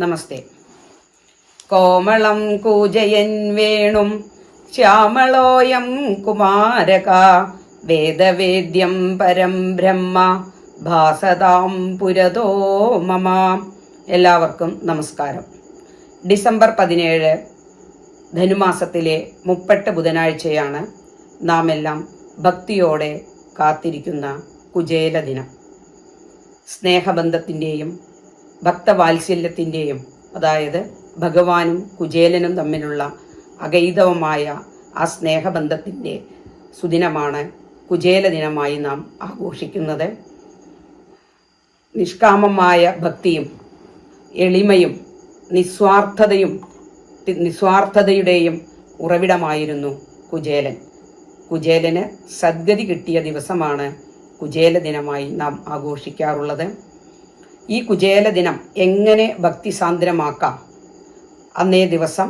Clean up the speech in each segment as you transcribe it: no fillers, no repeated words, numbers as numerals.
നമസ്തേ. കോമളം കൂജയൻ വേണും ശ്യാമളോയം കുമാരക വേദവേദ്യം പരം ബ്രഹ്മ ഭാസതാം പുരതോ മമ. എല്ലാവർക്കും നമസ്കാരം. ഡിസംബർ 17 ധനുമാസത്തിലെ 30 ബുധനാഴ്ചയാണ് നാം എല്ലാം ഭക്തിയോടെ കാത്തിരിക്കുന്ന കുചേല ദിനം. സ്നേഹബന്ധത്തിൻ്റെയും ഭക്തവാത്സല്യത്തിൻ്റെയും, അതായത് ഭഗവാനും കുചേലനും തമ്മിലുള്ള അഗൈതവമായ ആ സ്നേഹബന്ധത്തിൻ്റെ സുദിനമാണ് കുചേല ദിനമായി നാം ആഘോഷിക്കുന്നത്. നിഷ്കാമമായ ഭക്തിയും എളിമയും നിസ്വാർത്ഥതയുടെയും ഉറവിടമായിരുന്നു കുചേലൻ. കുചേലന് സദ്ഗതി കിട്ടിയ ദിവസമാണ് കുചേല ദിനമായി നാം ആഘോഷിക്കാറുള്ളത്. ഈ കുചേല ദിനം എങ്ങനെ ഭക്തിസാന്ദ്രമാക്കാം? അന്നേ ദിവസം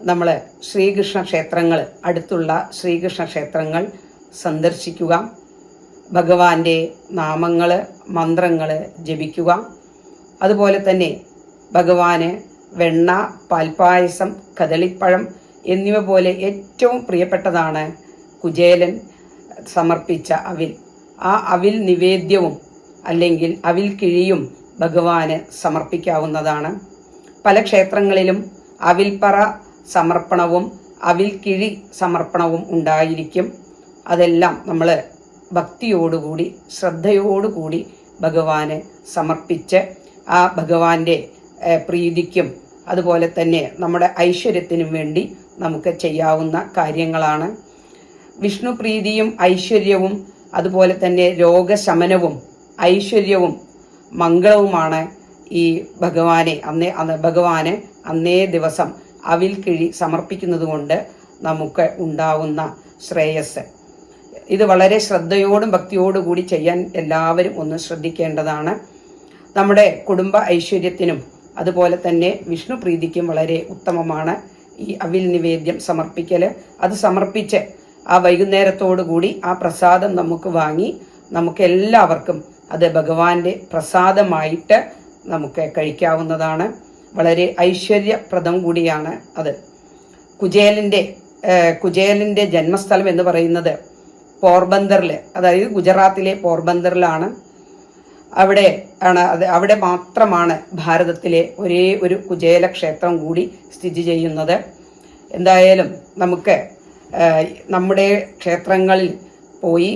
നമ്മൾ ശ്രീകൃഷ്ണ ക്ഷേത്രങ്ങൾ, അടുത്തുള്ള ശ്രീകൃഷ്ണ ക്ഷേത്രങ്ങൾ സന്ദർശിക്കുക, ഭഗവാന്റെ നാമങ്ങൾ മന്ത്രങ്ങൾ ജപിക്കുക. അതുപോലെ തന്നെ ഭഗവാന് വെണ്ണ, പാൽപ്പായസം, കദളിപ്പഴം എന്നിവ പോലെ ഏറ്റവും പ്രിയപ്പെട്ടതാണ് കുചേലൻ സമർപ്പിച്ച അവിൽ. ആ അവിൽ നിവേദ്യവും അല്ലെങ്കിൽ അവിൽ കിഴിയും ഭഗവാന് സമർപ്പിക്കാവുന്നതാണ്. പല ക്ഷേത്രങ്ങളിലും അവിൽപ്പറ സമർപ്പണവും അവിൽ കിഴി സമർപ്പണവും ഉണ്ടായിരിക്കും. അതെല്ലാം നമ്മൾ ഭക്തിയോടുകൂടി ശ്രദ്ധയോടുകൂടി ഭഗവാന് സമർപ്പിച്ച് ആ ഭഗവാന്റെ പ്രീതിക്കും അതുപോലെ തന്നെ നമ്മുടെ ഐശ്വര്യത്തിനും വേണ്ടി നമുക്ക് ചെയ്യാവുന്ന കാര്യങ്ങളാണ്. വിഷ്ണു പ്രീതിയും ഐശ്വര്യവും അതുപോലെ തന്നെ രോഗശമനവും ഐശ്വര്യവും മംഗളവുമാണ് ഈ ഭഗവാന് അന്നേ ദിവസം അവിൽ കിഴി സമർപ്പിക്കുന്നത് കൊണ്ട് നമുക്ക് ഉണ്ടാവുന്ന ശ്രേയസ്. ഇത് വളരെ ശ്രദ്ധയോടും ഭക്തിയോടും കൂടി ചെയ്യാൻ എല്ലാവരും ഒന്ന് ശ്രദ്ധിക്കേണ്ടതാണ്. നമ്മുടെ കുടുംബ ഐശ്വര്യത്തിനും അതുപോലെ തന്നെ വിഷ്ണു പ്രീതിക്കും വളരെ ഉത്തമമാണ് ഈ അവിൽ നിവേദ്യം സമർപ്പിക്കൽ. അത് സമർപ്പിച്ച് ആ വൈകുന്നേരത്തോടു കൂടി ആ പ്രസാദം നമുക്ക് വാങ്ങി നമുക്ക് എല്ലാവർക്കും അത് ഭഗവാന്റെ പ്രസാദമായിട്ട് നമുക്ക് കഴിക്കാവുന്നതാണ്. വളരെ ഐശ്വര്യപ്രദം കൂടിയാണ് അത്. കുചേലന്റെ ജന്മസ്ഥലം എന്ന് പറയുന്നത് പോർബന്ദറിൽ, അതായത് ഗുജറാത്തിലെ പോർബന്ദറിലാണ്. അവിടെ മാത്രമാണ് ഭാരതത്തിലെ ഒരേ ഒരു കുചേല ക്ഷേത്രം കൂടി സ്ഥിതി ചെയ്യുന്നത്. എന്തായാലും നമുക്ക് നമ്മുടെ ക്ഷേത്രങ്ങളിൽ പോയി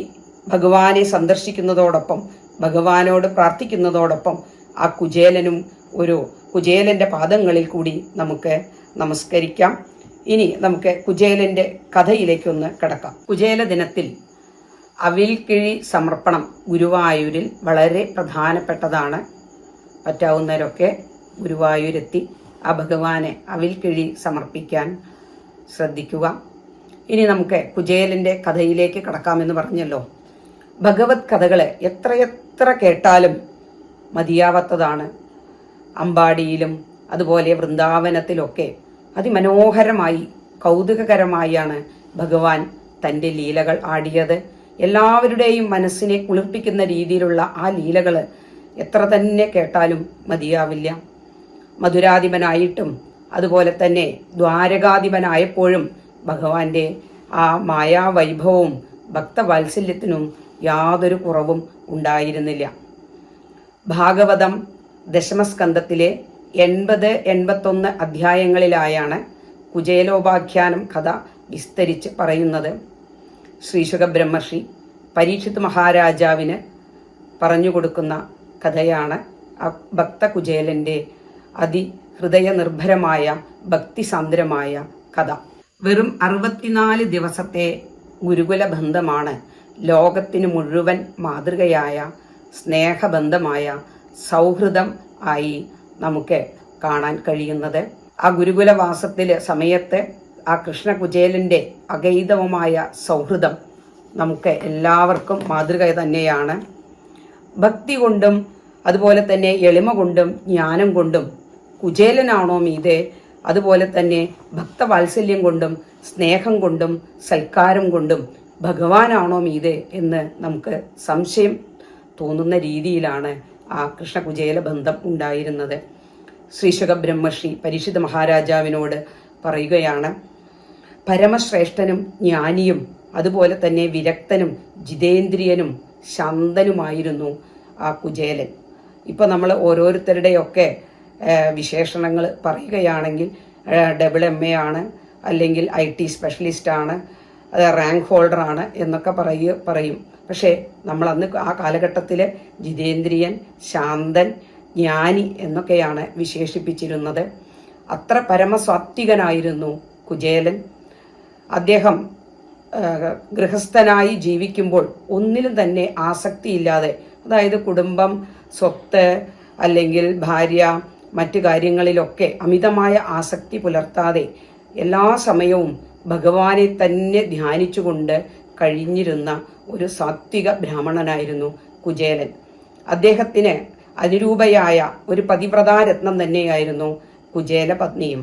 ഭഗവാനെ സന്ദർശിക്കുന്നതോടൊപ്പം ഭഗവാനോട് പ്രാർത്ഥിക്കുന്നതോടൊപ്പം ആ കുചേലന്റെ പാദങ്ങളിൽ കൂടി നമുക്ക് നമസ്കരിക്കാം. ഇനി നമുക്ക് കുചേലന്റെ കഥയിലേക്കൊന്ന് കടക്കാം. കുചേല ദിനത്തിൽ അവിൽ കിഴി സമർപ്പണം ഗുരുവായൂരിൽ വളരെ പ്രധാനപ്പെട്ടതാണ്. പറ്റാവുന്നവരൊക്കെ ഗുരുവായൂരെത്തി ആ ഭഗവാനെ അവിൽ കിഴി സമർപ്പിക്കാൻ ശ്രദ്ധിക്കുക. ഇനി നമുക്ക് കുചേലന്റെ കഥയിലേക്ക് കടക്കാമെന്ന് പറഞ്ഞല്ലോ. ഭഗവത് കഥകൾ എത്രയെത്ര കേട്ടാലും മതിയാവാത്തതാണ്. അമ്പാടിയിലും അതുപോലെ വൃന്ദാവനത്തിലൊക്കെ അതിമനോഹരമായി കൗതുകകരമായാണ് ഭഗവാൻ തൻ്റെ ലീലകൾ ആടിയത്. എല്ലാവരുടെയും മനസ്സിനെ കുളിർപ്പിക്കുന്ന രീതിയിലുള്ള ആ ലീലകൾ എത്ര തന്നെ കേട്ടാലും മതിയാവില്ല. മധുരാധിപനായിട്ടും അതുപോലെ തന്നെ ദ്വാരകാധിപനായപ്പോഴും ഭഗവാന്റെ ആ മായാവൈഭവവും ഭക്തവാത്സല്യത്തിനും യാതൊരു കുറവും ഉണ്ടായിരുന്നില്ല. ഭാഗവതം ദശമസ്കന്ധത്തിലെ 80-81 അധ്യായങ്ങളിലായാണ് കുചേലോപാഖ്യാനം കഥ വിസ്തരിച്ച് പറയുന്നത്. ശ്രീശുക ബ്രഹ്മർഷി പരീക്ഷിത് മഹാരാജാവിന് പറഞ്ഞുകൊടുക്കുന്ന കഥയാണ് ഭക്തകുചേലന്റെ അതിഹൃദയനിർഭരമായ ഭക്തിസാന്ദ്രമായ കഥ. വെറും 64 ദിവസത്തെ ഗുരുകുല ബന്ധമാണ് ലോകത്തിന് മുഴുവൻ മാതൃകയായ സ്നേഹബന്ധമായ സൗഹൃദം ആയി നമുക്ക് കാണാൻ കഴിയുന്നത്. ആ ഗുരുകുലവാസത്തിലെ സമയത്ത് ആ കൃഷ്ണകുചേലന്റെ അഗൈതവമായ സൗഹൃദം നമുക്ക് എല്ലാവർക്കും മാതൃക തന്നെയാണ്. ഭക്തി കൊണ്ടും അതുപോലെ തന്നെ എളിമ കൊണ്ടും ജ്ഞാനം കൊണ്ടും കുചേലനാണോ മീതെ, അതുപോലെ തന്നെ ഭക്തവാത്സല്യം കൊണ്ടും സ്നേഹം കൊണ്ടും സൽക്കാരം കൊണ്ടും ഭഗവാനാണോ മീതെ എന്ന് നമുക്ക് സംശയം തോന്നുന്ന രീതിയിലാണ് ആ കൃഷ്ണകുചേല ബന്ധം ഉണ്ടായിരുന്നത്. ശ്രീശുക ബ്രഹ്മർഷി പരീക്ഷിത മഹാരാജാവിനോട് പറയുകയാണ്, പരമശ്രേഷ്ഠനും ജ്ഞാനിയും അതുപോലെ തന്നെ വിരക്തനും ജിതേന്ദ്രിയനും ശാന്തനുമായിരുന്നു ആ കുചേലൻ. ഇപ്പോൾ നമ്മൾ ഓരോരുത്തരുടെയൊക്കെ വിശേഷണങ്ങൾ പറയുകയാണെങ്കിൽ ഡബിൾ MA ആണ്, അല്ലെങ്കിൽ IT സ്പെഷ്യലിസ്റ്റാണ്, റാങ്ക് ഹോൾഡറാണ് എന്നൊക്കെ പറയും. പക്ഷേ നമ്മൾ അന്ന് ആ കാലഘട്ടത്തിൽ ജിതേന്ദ്രിയൻ, ശാന്തൻ, ജ്ഞാനി എന്നൊക്കെയാണ് വിശേഷിപ്പിച്ചിരുന്നത്. അത്ര പരമസാത്വികനായിരുന്നു കുചേലൻ. അദ്ദേഹം ഗൃഹസ്ഥനായി ജീവിക്കുമ്പോൾ ഒന്നിലും തന്നെ ആസക്തിയില്ലാതെ, അതായത് കുടുംബം, സ്വത്ത് അല്ലെങ്കിൽ ഭാര്യ, മറ്റു കാര്യങ്ങളിലൊക്കെ അമിതമായ ആസക്തി പുലർത്താതെ എല്ലാ സമയവും ഭഗവാനെ തന്നെ ധ്യാനിച്ചുകൊണ്ട് കഴിഞ്ഞിരുന്ന ഒരു സാത്വിക ബ്രാഹ്മണനായിരുന്നു കുചേലൻ. അദ്ദേഹത്തിന് അനുരൂപയായ ഒരു പതിവ്രതാരത്നം തന്നെയായിരുന്നു കുചേല പത്നിയും.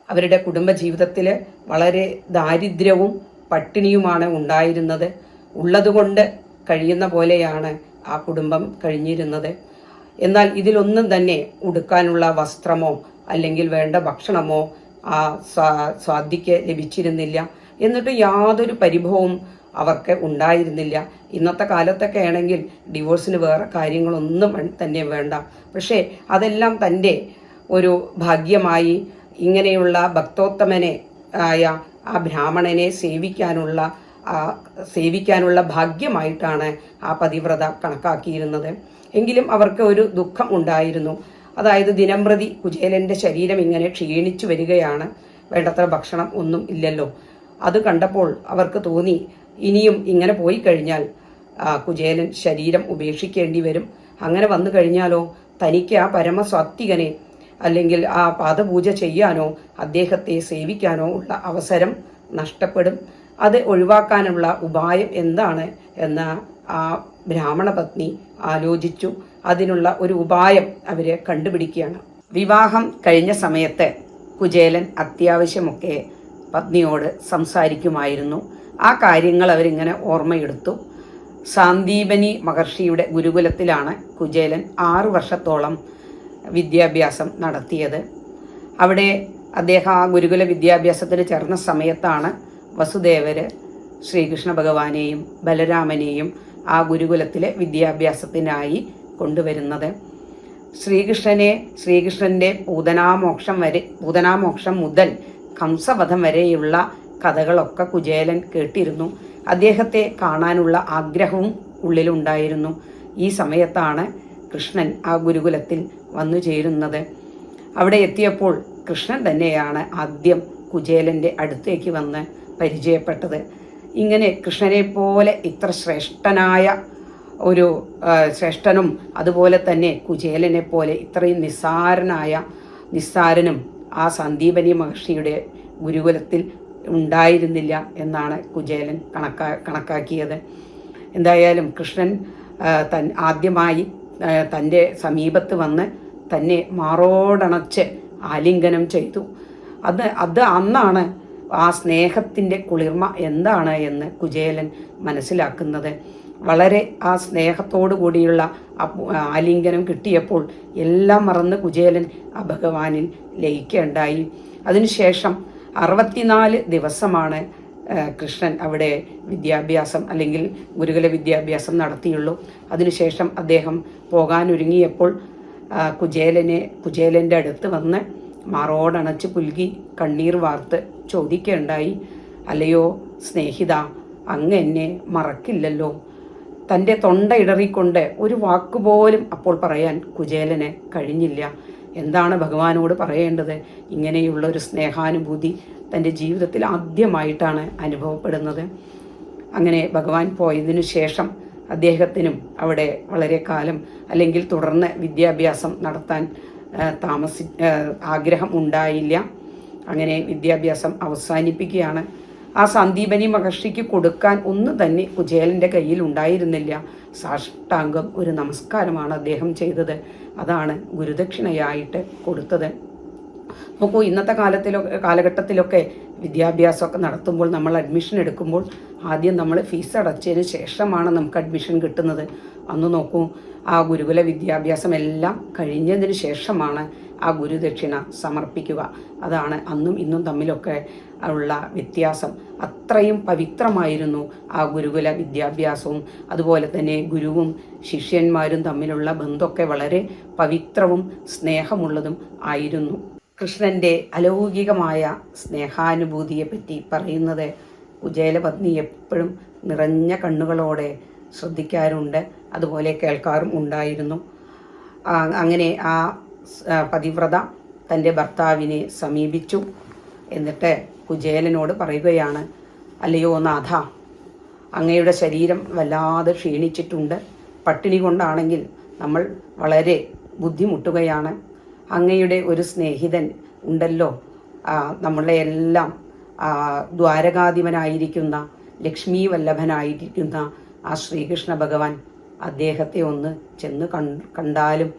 അവരുടെ കുടുംബജീവിതത്തിൽ വളരെ ദാരിദ്ര്യവും പട്ടിണിയുമാണ് ഉണ്ടായിരുന്നത്. ഉള്ളതുകൊണ്ട് കഴിയുന്ന പോലെയാണ് ആ കുടുംബം കഴിഞ്ഞിരുന്നത്. എന്നാൽ ഇതിലൊന്നും തന്നെ ഉടുക്കാനുള്ള വസ്ത്രമോ അല്ലെങ്കിൽ വേണ്ട ഭക്ഷണമോ ആ സ്വാതിക്ക് ലഭിച്ചിരുന്നില്ല. എന്നിട്ട് യാതൊരു പരിഭവവും അവർക്ക് ഉണ്ടായിരുന്നില്ല. ഇന്നത്തെ കാലത്തൊക്കെ ആണെങ്കിൽ ഡിവോഴ്സിന് വേറെ കാര്യങ്ങളൊന്നും തന്നെ വേണ്ട. പക്ഷേ അതെല്ലാം തൻ്റെ ഒരു ഭാഗ്യമായി ഇങ്ങനെയുള്ള ഭക്തോത്തമനെ ആയ ആ ബ്രാഹ്മണനെ സേവിക്കാനുള്ള ഭാഗ്യമായിട്ടാണ് ആ പതിവ്രത കണക്കാക്കിയിരുന്നത്. എങ്കിലും അവർക്ക് ഒരു ദുഃഖം ഉണ്ടായിരുന്നു. അതായത് ദിനംപ്രതി കുചേലൻ്റെ ശരീരം ഇങ്ങനെ ക്ഷീണിച്ചു വരികയാണ്, വേണ്ടത്ര ഭക്ഷണം ഒന്നും ഇല്ലല്ലോ. അത് കണ്ടപ്പോൾ അവർക്ക് തോന്നി, ഇനിയും ഇങ്ങനെ പോയി കഴിഞ്ഞാൽ കുചേലൻ ശരീരം ഉപേക്ഷിക്കേണ്ടി വരും. അങ്ങനെ വന്നു കഴിഞ്ഞാലോ തനിക്ക് ആ പരമസാത്വികനെ അല്ലെങ്കിൽ ആ പാദപൂജ ചെയ്യാനോ അദ്ദേഹത്തെ സേവിക്കാനോ ഉള്ള അവസരം നഷ്ടപ്പെടും. അത് ഒഴിവാക്കാനുള്ള ഉപായം എന്താണ് എന്ന് ആ ബ്രാഹ്മണ പത്നി ആലോചിച്ചു. അതിനുള്ള ഒരു ഉപായം അവർ കണ്ടുപിടിക്കുകയാണ്. വിവാഹം കഴിഞ്ഞ സമയത്ത് കുചേലൻ അത്യാവശ്യമൊക്കെ പത്നിയോട് സംസാരിക്കുമായിരുന്നു. ആ കാര്യങ്ങൾ അവരിങ്ങനെ ഓർമ്മയെടുത്തു. സാന്ദീപനി മഹർഷിയുടെ ഗുരുകുലത്തിലാണ് കുചേലൻ 6 വർഷത്തോളം വിദ്യാഭ്യാസം നടത്തിയത്. അവിടെ അദ്ദേഹം ആ ഗുരുകുല വിദ്യാഭ്യാസത്തിന് ചേർന്ന സമയത്താണ് വസുദേവര് ശ്രീകൃഷ്ണ ഭഗവാനെയും ബലരാമനെയും ആ ഗുരുകുലത്തിലെ വിദ്യാഭ്യാസത്തിനായി കൊണ്ടുവരുന്നത്. ശ്രീകൃഷ്ണൻ്റെ പൂതനാമോക്ഷം മുതൽ കംസവധം വരെയുള്ള കഥകളൊക്കെ കുചേലൻ കേട്ടിരുന്നു. അദ്ദേഹത്തെ കാണാനുള്ള ആഗ്രഹവും ഉള്ളിലുണ്ടായിരുന്നു. ഈ സമയത്താണ് കൃഷ്ണൻ ആ ഗുരുകുലത്തിൽ വന്നു ചേരുന്നത്. അവിടെ എത്തിയപ്പോൾ കൃഷ്ണൻ തന്നെയാണ് ആദ്യം കുചേലൻ്റെ അടുത്തേക്ക് വന്ന് പരിചയപ്പെട്ടത്. ഇങ്ങനെ കൃഷ്ണനെ പോലെ ഇത്ര ശ്രേഷ്ഠനും അതുപോലെ തന്നെ കുചേലനെ പോലെ ഇത്രയും നിസ്സാരനും ആ സന്ദീപനി മഹർഷിയുടെ ഗുരുകുലത്തിൽ ഉണ്ടായിരുന്നില്ല എന്നാണ് കുചേലൻ കണക്കാക്കിയത്. എന്തായാലും കൃഷ്ണൻ ആദ്യമായി തൻ്റെ സമീപത്ത് വന്ന് തന്നെ മാറോടണച്ച് ആലിംഗനം ചെയ്തു. അന്നാണ് ആ സ്നേഹത്തിൻ്റെ കുളിർമ എന്താണ് എന്ന് കുചേലൻ മനസ്സിലാക്കുന്നത്. വളരെ ആ സ്നേഹത്തോടു കൂടിയുള്ള ആലിംഗനം കിട്ടിയപ്പോൾ എല്ലാം മറന്ന് കുചേലൻ ആ ഭഗവാനിൽ ലയിക്കുകയുണ്ടായി. അതിനുശേഷം 64 ദിവസമാണ് കൃഷ്ണൻ അവിടെ വിദ്യാഭ്യാസം അല്ലെങ്കിൽ ഗുരുകുല വിദ്യാഭ്യാസം നടത്തിയുള്ളൂ. അതിനുശേഷം അദ്ദേഹം പോകാനൊരുങ്ങിയപ്പോൾ കുചേലൻ്റെ അടുത്ത് വന്ന് മാറോടണച്ച് പുൽകി കണ്ണീർ വാർത്ത് ചോദിക്കുകയുണ്ടായി, അല്ലയോ സ്നേഹിത, അങ്ങ് എന്നെ മറക്കില്ലല്ലോ. തൻ്റെ തൊണ്ട ഇടറിക്കൊണ്ട് ഒരു വാക്കുപോലും അപ്പോൾ പറയാൻ കുചേലന് കഴിഞ്ഞില്ല. എന്താണ് ഭഗവാനോട് പറയേണ്ടത്? ഇങ്ങനെയുള്ള ഒരു സ്നേഹാനുഭൂതി തൻ്റെ ജീവിതത്തിൽ ആദ്യമായിട്ടാണ് അനുഭവപ്പെടുന്നത്. അങ്ങനെ ഭഗവാൻ പോയതിനു ശേഷം അദ്ദേഹത്തിനും അവിടെ വളരെ കാലം അല്ലെങ്കിൽ തുടർന്ന് വിദ്യാഭ്യാസം നടത്താൻ ആഗ്രഹം ഉണ്ടായില്ല. അങ്ങനെ വിദ്യാഭ്യാസം അവസാനിപ്പിക്കുകയാണ്. ആ സന്ദീപനി മഹർഷിക്ക് കൊടുക്കാൻ ഒന്നും തന്നെ കുചേലൻ്റെ കയ്യിൽ ഉണ്ടായിരുന്നില്ല. സാഷ്ടാംഗം ഒരു നമസ്കാരമാണ് അദ്ദേഹം ചെയ്തത്. അതാണ് ഗുരുദക്ഷിണയായിട്ട് കൊടുത്തത്. നോക്കൂ, ഇന്നത്തെ കാലഘട്ടത്തിലൊക്കെ വിദ്യാഭ്യാസമൊക്കെ നടത്തുമ്പോൾ നമ്മൾ അഡ്മിഷൻ എടുക്കുമ്പോൾ ആദ്യം നമ്മൾ ഫീസ് അടച്ചതിന് ശേഷമാണ് നമുക്ക് അഡ്മിഷൻ കിട്ടുന്നത്. അന്ന് നോക്കൂ, ആ ഗുരുകുല വിദ്യാഭ്യാസം എല്ലാം കഴിഞ്ഞതിന് ശേഷമാണ് ആ ഗുരുദക്ഷിണ സമർപ്പിക്കുക. അതാണ് അന്നും ഇന്നും തമ്മിലൊക്കെ ഉള്ള വ്യത്യാസം. അത്രയും പവിത്രമായിരുന്നു ആ ഗുരുകുല വിദ്യാഭ്യാസവും. അതുപോലെ തന്നെ ഗുരുവും ശിഷ്യന്മാരും തമ്മിലുള്ള ബന്ധമൊക്കെ വളരെ പവിത്രവും സ്നേഹമുള്ളതും ആയിരുന്നു. കൃഷ്ണന്റെ അലൗകികമായ സ്നേഹാനുഭൂതിയെപ്പറ്റി പറയുന്നത് കുചേലപത്നി എപ്പോഴും നിറഞ്ഞ കണ്ണുകളോടെ ശ്രദ്ധിക്കാറുണ്ട്, അതുപോലെ കേൾക്കാറും ഉണ്ടായിരുന്നു. അങ്ങനെ ആ പതിവ്രത തൻ്റെ ഭർത്താവിനെ സമീപിച്ചു. എന്നിട്ട് കുചേലനോട് പറയുകയാണ്, അല്ലയോ നാഥ, അങ്ങയുടെ ശരീരം വല്ലാതെ ക്ഷീണിച്ചിട്ടുണ്ട്. പട്ടിണി കൊണ്ടാണെങ്കിൽ നമ്മൾ വളരെ ബുദ്ധിമുട്ടുകയാണ്. അങ്ങയുടെ ഒരു സ്നേഹിതൻ ഉണ്ടല്ലോ, നമ്മളെ എല്ലാം ദ്വാരകാധിപനായിരിക്കുന്ന ലക്ഷ്മി വല്ലഭനായിരിക്കുന്ന ആ ശ്രീകൃഷ്ണ ഭഗവാൻ, അദ്ദേഹത്തെ ഒന്ന് ചെന്ന് കണ്ടാലും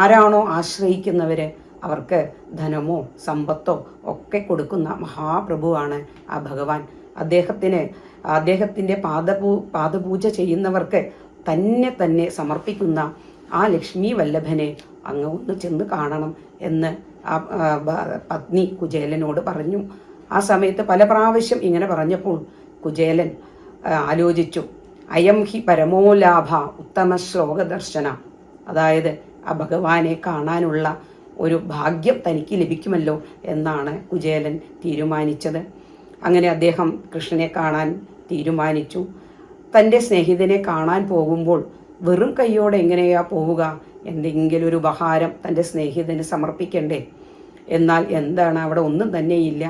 ആരാണോ ആശ്രയിക്കുന്നവർ അവർക്ക് ധനമോ സമ്പത്തോ ഒക്കെ കൊടുക്കുന്ന മഹാപ്രഭുവാണ് ആ ഭഗവാൻ. അദ്ദേഹത്തിൻ്റെ പാദപൂജ ചെയ്യുന്നവർക്ക് തന്നെ സമർപ്പിക്കുന്ന ആ ലക്ഷ്മി വല്ലഭനെ അങ്ങ് ഒന്ന് ചെന്ന് കാണണം എന്ന് ആ പത്നി കുചേലനോട് പറഞ്ഞു. ആ സമയത്ത് പല പ്രാവശ്യം ഇങ്ങനെ പറഞ്ഞപ്പോൾ കുചേലൻ ആലോചിച്ചു, അയം ഹി പരമോലാഭ ഉത്തമ ശ്ലോകദർശന, അതായത് ആ ഭഗവാനെ കാണാനുള്ള ഒരു ഭാഗ്യം തനിക്ക് ലഭിക്കുമല്ലോ എന്നാണ് കുചേലൻ തീരുമാനിച്ചത്. അങ്ങനെ അദ്ദേഹം കൃഷ്ണനെ കാണാൻ തീരുമാനിച്ചു. തൻ്റെ സ്നേഹിതനെ കാണാൻ പോകുമ്പോൾ വെറും കൈയോടെ എങ്ങനെയാ പോവുക? എന്തെങ്കിലും ഒരു ഉപഹാരം തൻ്റെ സ്നേഹിതന് സമർപ്പിക്കണ്ടേ? എന്നാൽ എന്താണ്, അവിടെ ഒന്നും തന്നെയില്ല.